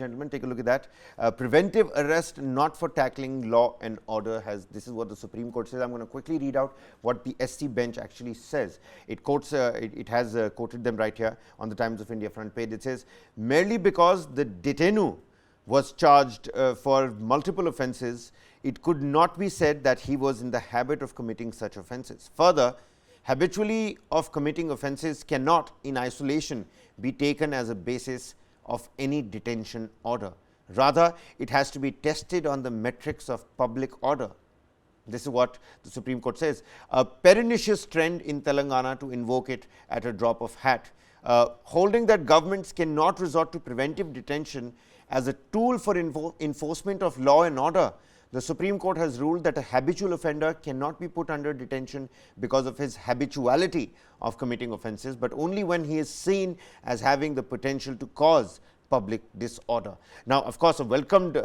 gentlemen, take a look at that. Preventive arrest not for tackling law and order this is what the Supreme Court says. I'm going to quickly read out what the SC bench actually says. It quotes, it has quoted them right here on the Times of India front page. It says, merely because the detainee was charged for multiple offences, it could not be said that he was in the habit of committing such offences. Further, habitually of committing offences cannot in isolation be taken as a basis of any detention order. Rather, it has to be tested on the metrics of public order. This is what the Supreme Court says. A pernicious trend in Telangana to invoke it at a drop of hat. Holding that governments cannot resort to preventive detention as a tool for enforcement of law and order, the Supreme Court has ruled that a habitual offender cannot be put under detention because of his habituality of committing offences, but only when he is seen as having the potential to cause public disorder. Now, of course, a welcomed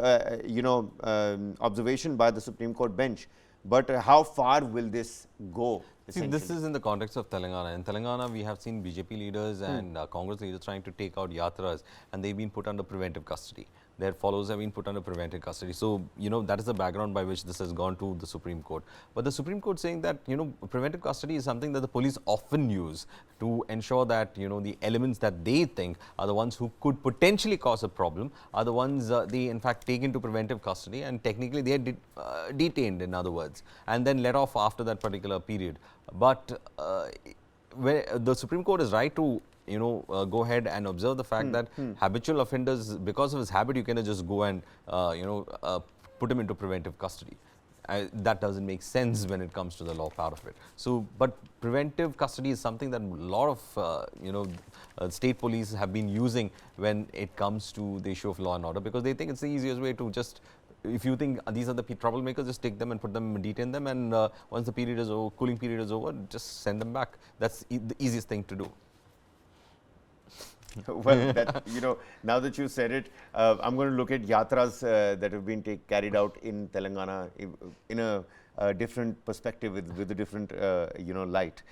observation by the Supreme Court bench, but how far will this go? See, this is in the context of Telangana. In Telangana, we have seen BJP leaders and Congress leaders trying to take out yatras, and they've been put under preventive custody. Their followers have been put under preventive custody. So, that is the background by which this has gone to the Supreme Court. But the Supreme Court saying that, preventive custody is something that the police often use to ensure that, the elements that they think are the ones who could potentially cause a problem are the ones they in fact take into preventive custody, and technically they are detained, in other words, and then let off after that particular period. But where the Supreme Court is right to go ahead and observe the fact that habitual offenders, because of his habit, you cannot just go and put him into preventive custody. That doesn't make sense when it comes to the law part of it. So, but preventive custody is something that a lot of state police have been using when it comes to the issue of law and order, because they think it's the easiest way to just, if you think these are the troublemakers, just take them and put them, detain them, and once the period is over, cooling period is over, just send them back. That's the easiest thing to do. Well, that, now that you said it, I'm going to look at yatras that have been carried out in Telangana in a different perspective, with a different, light.